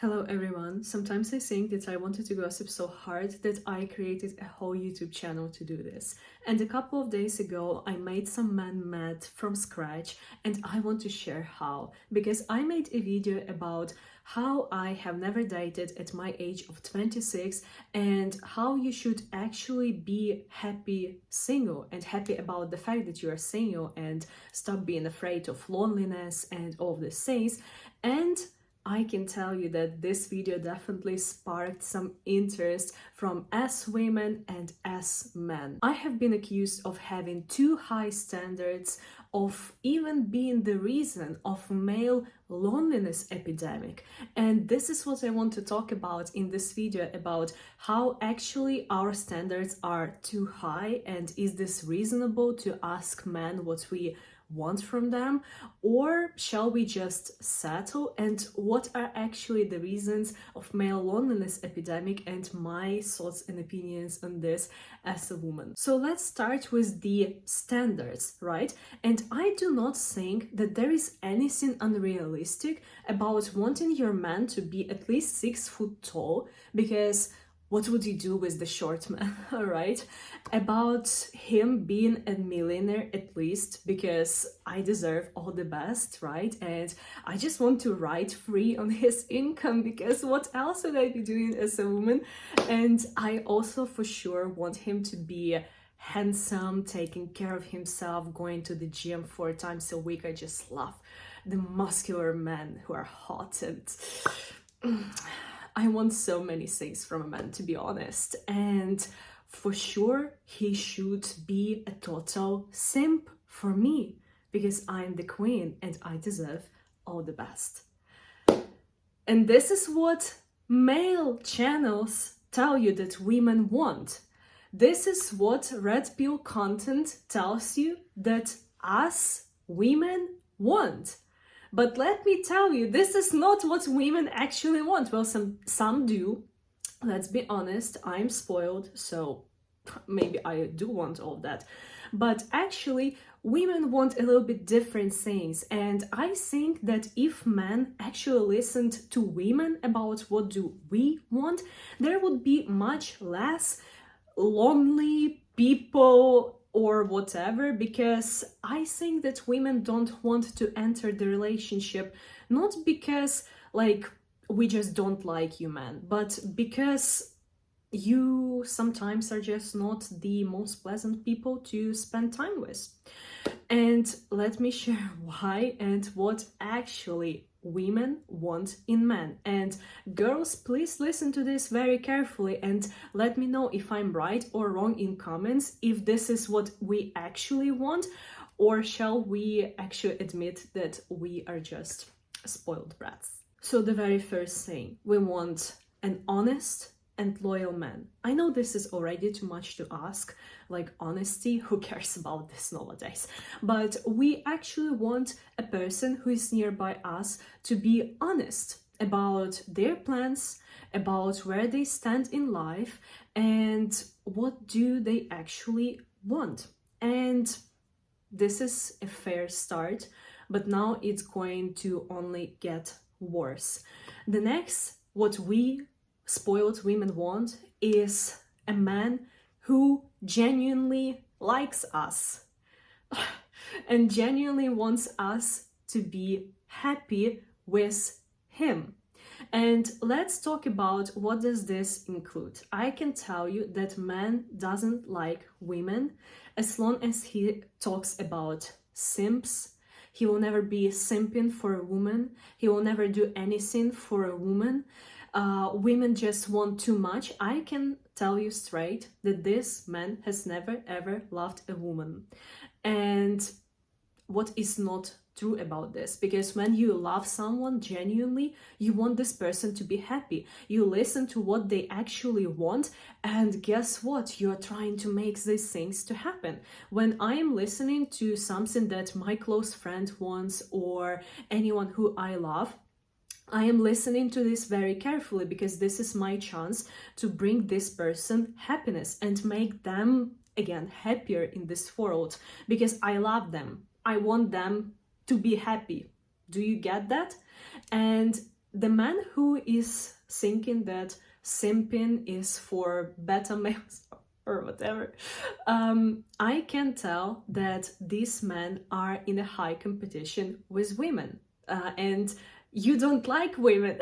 Hello everyone. Sometimes I think that I wanted to gossip so hard that I created a whole YouTube channel to do this. And a couple of days ago, I made some men mad from scratch, and I want to share how. Because I made a video about how I have never dated at my age of 26 and how you should actually be happy single and happy about the fact that you are single and stop being afraid of loneliness and all of these things. And I can tell you that this video definitely sparked some interest from us women and us men. I have been accused of having too high standards, of even being the reason of male loneliness epidemic. And this is what I want to talk about in this video, about how actually our standards are too high, and is this reasonable to ask men what we want from them, or shall we just settle, and what are actually the reasons of male loneliness epidemic, and my thoughts and opinions on this as a woman. So let's start with the standards, right? And I do not think that there is anything unrealistic about wanting your man to be at least 6 foot tall, because what would you do with the short man, all right? About him being a millionaire at least, because I deserve all the best, right? And I just want to ride free on his income, because what else would I be doing as a woman? And I also for sure want him to be handsome, taking care of himself, going to the gym 4 times a week. I just love the muscular men who are hot, and I want so many things from a man, to be honest. And for sure, he should be a total simp for me, because I'm the queen and I deserve all the best. And this is what male channels tell you that women want. This is what red pill content tells you that us women want. But let me tell you, this is not what women actually want. Well, some do. Let's be honest, I'm spoiled, so maybe I do want all that. But actually, women want a little bit different things. And I think that if men actually listened to women about what do we want, there would be much less lonely people or whatever, because I think that women don't want to enter the relationship, not because like we just don't like you men, but because you sometimes are just not the most pleasant people to spend time with. And let me share why and what actually women want in men. And girls, please listen to this very carefully and let me know if I'm right or wrong in comments, if this is what we actually want, or shall we actually admit that we are just spoiled brats. So the very first thing, we want an honest and loyal man. I know this is already too much to ask, like honesty, who cares about this nowadays? But we actually want a person who is nearby us to be honest about their plans, about where they stand in life, and what do they actually want. And this is a fair start, but now it's going to only get worse. The next, what we spoiled women want, is a man who genuinely likes us and genuinely wants us to be happy with him. And let's talk about what does this include. I can tell you that man doesn't like women as long as he talks about simps. He will never be simping for a woman. He will never do anything for a woman. Women just want too much. I can tell you straight that this man has never ever loved a woman. And what is not true about this, because when you love someone genuinely, you want this person to be happy. You listen to what they actually want, and guess what? You're trying to make these things to happen. When I am listening to something that my close friend wants, or anyone who I love, I am listening to this very carefully, because this is my chance to bring this person happiness and make them again happier in this world, because I love them. I want them to be happy. Do you get that? And the man who is thinking that simping is for beta males or whatever, I can tell that these men are in a high competition with women. And you don't like women.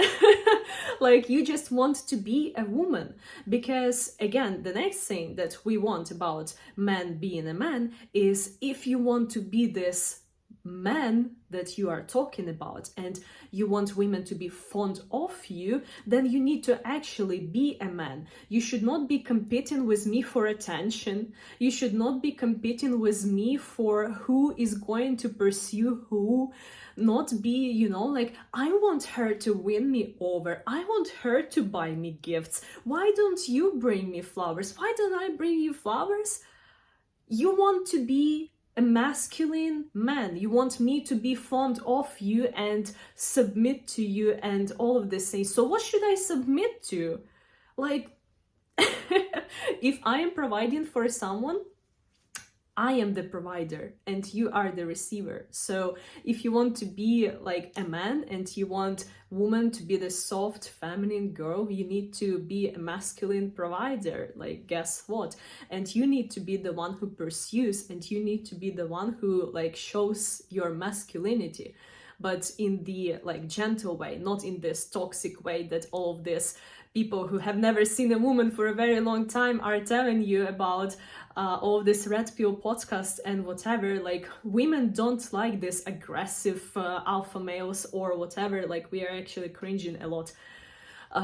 Like, you just want to be a woman. Because, again, the next thing that we want about man being a man is, if you want to be this man that you are talking about and you want women to be fond of you, then you need to actually be a man. You should not be competing with me for attention. You should not be competing with me for who is going to pursue who. Not be, like, I want her to win me over. I want her to buy me gifts. Why don't you bring me flowers? Why don't I bring you flowers? You want to be a masculine man. You want me to be fond of you and submit to you and all of these things. So what should I submit to? Like, if I am providing for someone, I am the provider and you are the receiver. So if you want to be like a man and you want woman to be the soft feminine girl, you need to be a masculine provider. Like, guess what? And you need to be the one who pursues, and you need to be the one who like shows your masculinity, but in the like gentle way, not in this toxic way that all of this people who have never seen a woman for a very long time are telling you about, all of this red pill podcast and whatever. Like, women don't like this aggressive alpha males or whatever. Like, we are actually cringing a lot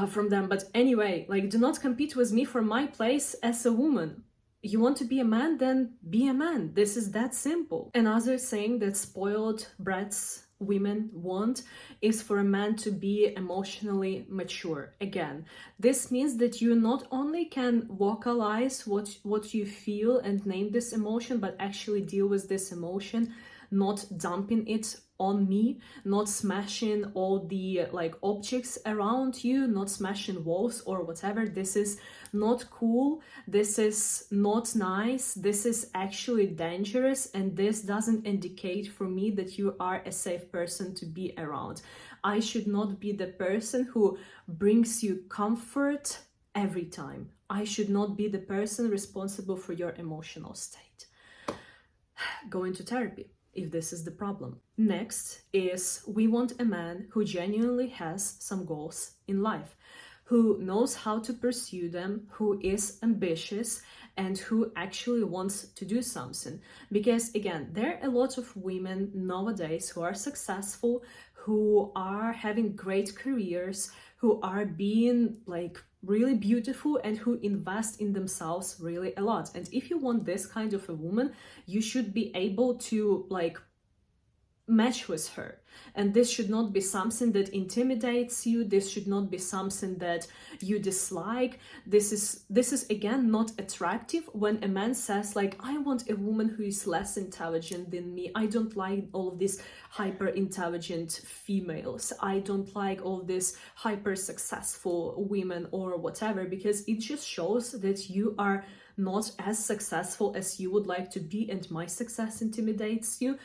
from them. But anyway, like, do not compete with me for my place as a woman. You want to be a man, then be a man. This is that simple. Another thing that spoiled brats women want is for a man to be emotionally mature. Again, this means that you not only can vocalize what you feel and name this emotion, but actually deal with this emotion, not dumping it on me, not smashing all the like objects around you, not smashing walls or whatever. This is not cool. This is not nice. This is actually dangerous, and this doesn't indicate for me that you are a safe person to be around. I should not be the person who brings you comfort every time. I should not be the person responsible for your emotional state. Go into therapy if this is the problem. Next is, we want a man who genuinely has some goals in life, who knows how to pursue them, who is ambitious, and who actually wants to do something. Because again, there are a lot of women nowadays who are successful, who are having great careers, who are being like really beautiful, and who invest in themselves really a lot. And if you want this kind of a woman, you should be able to like match with her. And this should not be something that intimidates you. This should not be something that you dislike. This is again not attractive when a man says like, I want a woman who is less intelligent than me. I don't like all of these hyper intelligent females. I don't like all these hyper successful women or whatever, because it just shows that you are not as successful as you would like to be, and my success intimidates you.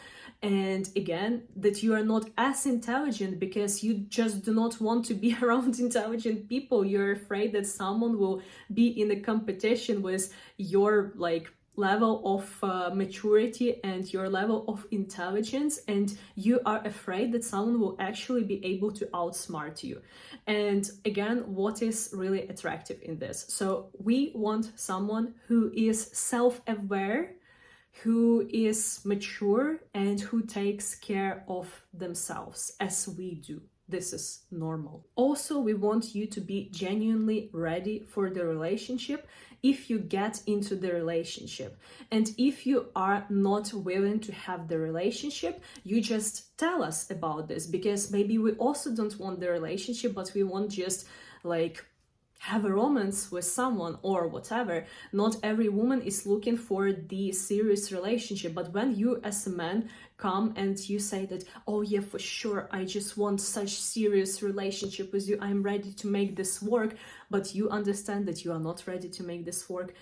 And again, that you are not as intelligent because you just do not want to be around intelligent people. You're afraid that someone will be in a competition with your like level of maturity and your level of intelligence, and you are afraid that someone will actually be able to outsmart you. And again, what is really attractive in this? So we want someone who is self-aware, who is mature, and who takes care of themselves as we do. This is normal. Also, we want you to be genuinely ready for the relationship if you get into the relationship. And if you are not willing to have the relationship, you just tell us about this, because maybe we also don't want the relationship, but we want just like have a romance with someone or whatever. Not every woman is looking for the serious relationship, but when you as a man come and you say that, oh yeah, for sure, I just want such serious relationship with you, I'm ready to make this work, but you understand that you are not ready to make this work.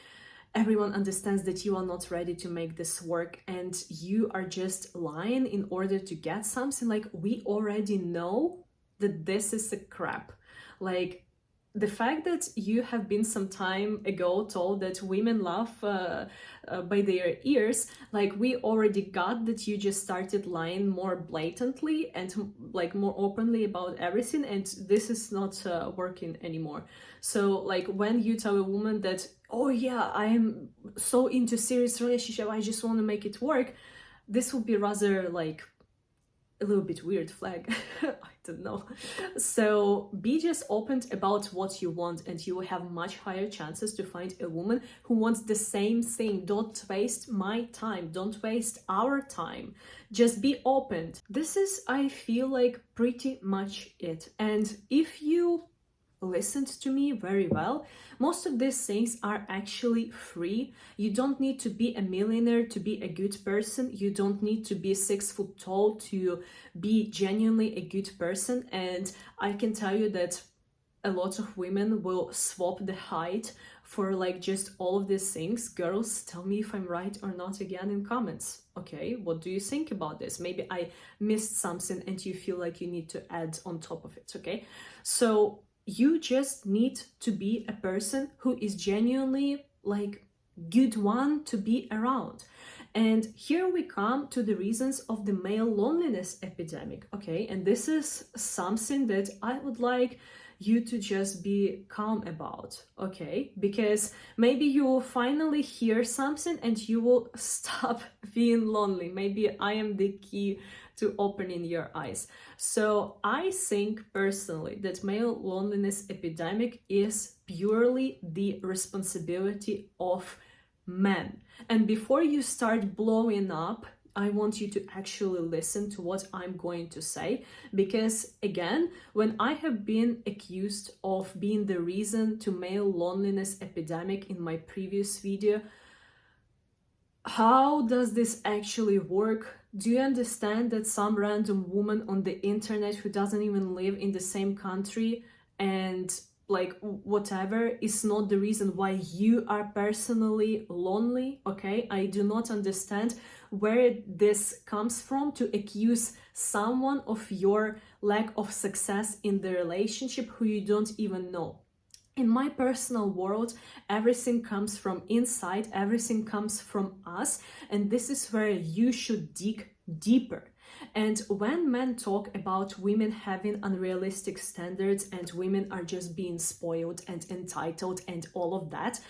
Everyone understands that you are not ready to make this work, and you are just lying in order to get something. Like, we already know that this is a crap. Like, the fact that you have been some time ago told that women laugh by their ears, like, we already got that you just started lying more blatantly and like more openly about everything, and this is not working anymore. So like, when you tell a woman that, oh yeah, I am so into serious relationship, I just want to make it work, this will be rather like a little bit weird flag. I don't know. So be just open about what you want, and you will have much higher chances to find a woman who wants the same thing. Don't waste my time, don't waste our time, just be open. This is, I feel like, pretty much it. And if you listened to me very well, most of these things are actually free. You don't need to be a millionaire to be a good person. You don't need to be 6 foot tall to be genuinely a good person. And I can tell you that a lot of women will swap the height for like just all of these things. Girls, tell me if I'm right or not again in comments. Okay, what do you think about this? Maybe I missed something and you feel like you need to add on top of it. Okay, so you just need to be a person who is genuinely like good one to be around. And here we come to the reasons of the male loneliness epidemic. Okay, and this is something that I would like you to just be calm about, okay? Because maybe you will finally hear something and you will stop being lonely. Maybe I am the key to opening your eyes. So I think personally that male loneliness epidemic is purely the responsibility of men. And before you start blowing up, I want you to actually listen to what I'm going to say, because again, when I have been accused of being the reason to male loneliness epidemic in my previous video, how does this actually work? Do you understand that some random woman on the internet who doesn't even live in the same country and like whatever is not the reason why you are personally lonely? Okay, I do not understand where this comes from to accuse someone of your lack of success in the relationship who you don't even know. In my personal world, everything comes from inside, everything comes from us, and this is where you should dig deeper. And when men talk about women having unrealistic standards and women are just being spoiled and entitled and all of that,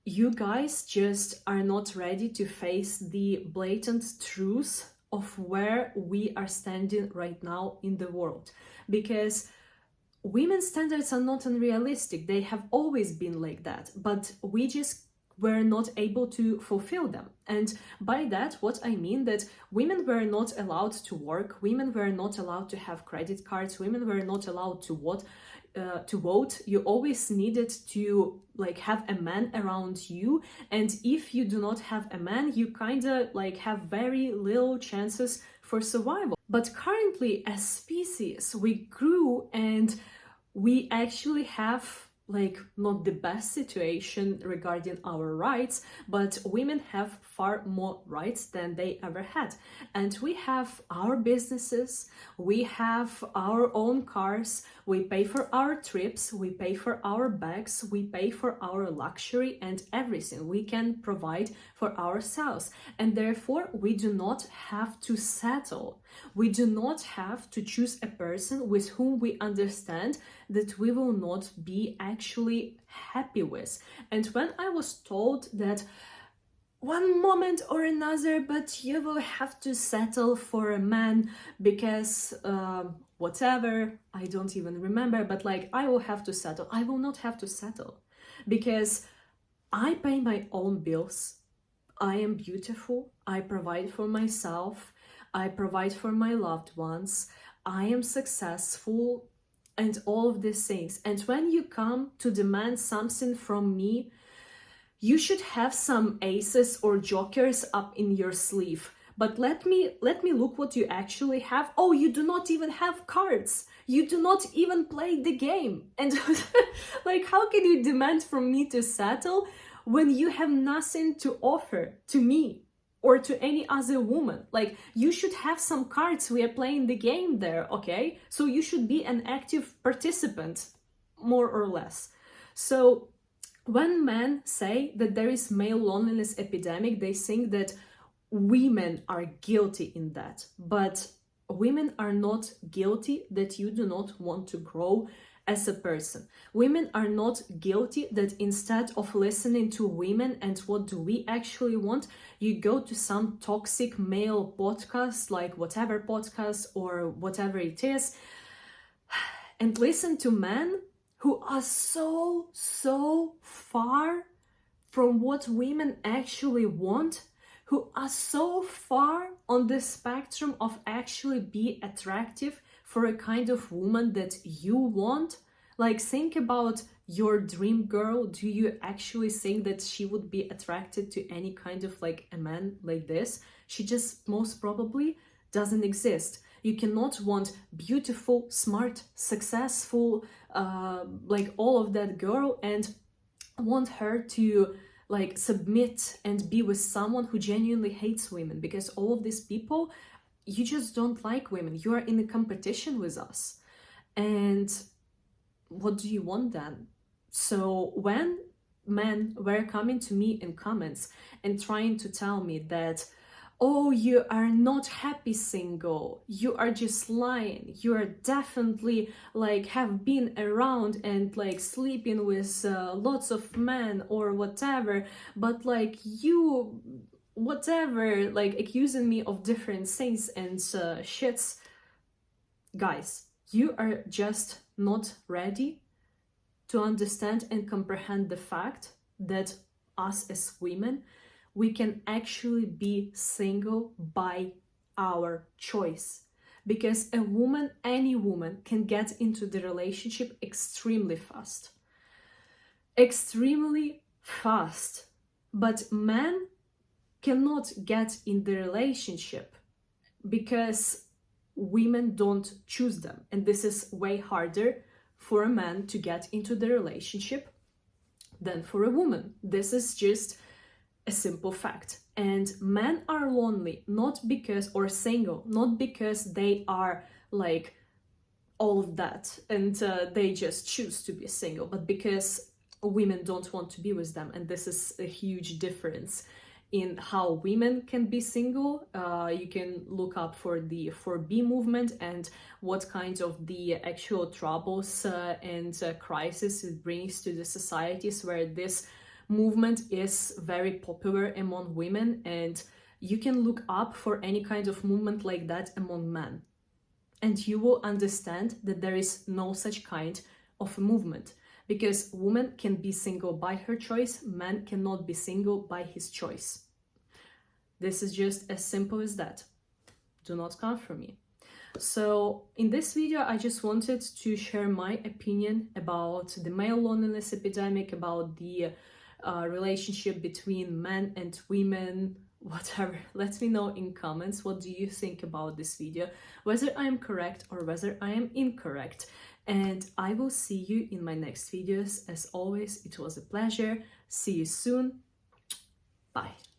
you guys just are not ready to face the blatant truth of where we are standing right now in the world. Because women's standards are not unrealistic. They have always been like that, but we just were not able to fulfill them. And by that, what I mean that women were not allowed to work, women were not allowed to have credit cards, women were not allowed to vote. You always needed to like have a man around you, and if you do not have a man, you kind of like have very little chances for survival. But currently, as species, we grew and we actually have like not the best situation regarding our rights, but women have far more rights than they ever had. And we have our businesses, we have our own cars, we pay for our trips, we pay for our bags, we pay for our luxury and everything we can provide for ourselves. And therefore, we do not have to settle. We do not have to choose a person with whom we understand that we will not be actually happy with. And when I was told that one moment or another, but you will have to settle for a man because whatever, I don't even remember, but like I will have to settle. I will not have to settle because I pay my own bills. I am beautiful. I provide for myself. I provide for my loved ones. I am successful and all of these things. And when you come to demand something from me, you should have some aces or jokers up in your sleeve. But let me look what you actually have. Oh, you do not even have cards. You do not even play the game. And like, how can you demand from me to settle when you have nothing to offer to me? or to any other woman. Like, you should have some cards. We are playing the game there, okay? So you should be an active participant, more or less. So when men say that there is male loneliness epidemic, they think that women are guilty in that. But women are not guilty that you do not want to grow as a person. Women are not guilty that instead of listening to women and what do we actually want, you go to some toxic male podcast, like whatever podcast or whatever it is, and listen to men who are so far from what women actually want, who are so far on the spectrum of actually be attractive for a kind of woman that you want. Like, think about your dream girl. Do you actually think that she would be attracted to any kind of like a man like this? She just most probably doesn't exist. You cannot want beautiful, smart, successful, like all of that girl and want her to like submit and be with someone who genuinely hates women, because all of these people, you just don't like women. You are in a competition with us. And what do you want then? So when men were coming to me in comments and trying to tell me that, oh, you are not happy single, you are just lying, you are definitely like have been around and like sleeping with lots of men or whatever, but like you whatever, like accusing me of different things and shits. Guys, you are just not ready to understand and comprehend the fact that us as women, we can actually be single by our choice. Because a woman, any woman, can get into the relationship extremely fast. Extremely fast. But men cannot get in the relationship because women don't choose them. And this is way harder for a man to get into the relationship than for a woman. This is just a simple fact. And men are lonely not because, or single, not because they are like all of that and they just choose to be single, but because women don't want to be with them. And this is a huge difference in how women can be single. You can look up for the 4B movement and what kind of the actual troubles and crisis it brings to the societies where this movement is very popular among women. And you can look up for any kind of movement like that among men, and you will understand that there is no such kind of a movement, because woman can be single by her choice, man cannot be single by his choice. This is just as simple as that. Do not come for me. So in this video, I just wanted to share my opinion about the male loneliness epidemic, about the relationship between men and women, whatever. Let me know in comments, what do you think about this video, whether I am correct or whether I am incorrect. And I will see you in my next videos. As always, it was a pleasure. See you soon. Bye.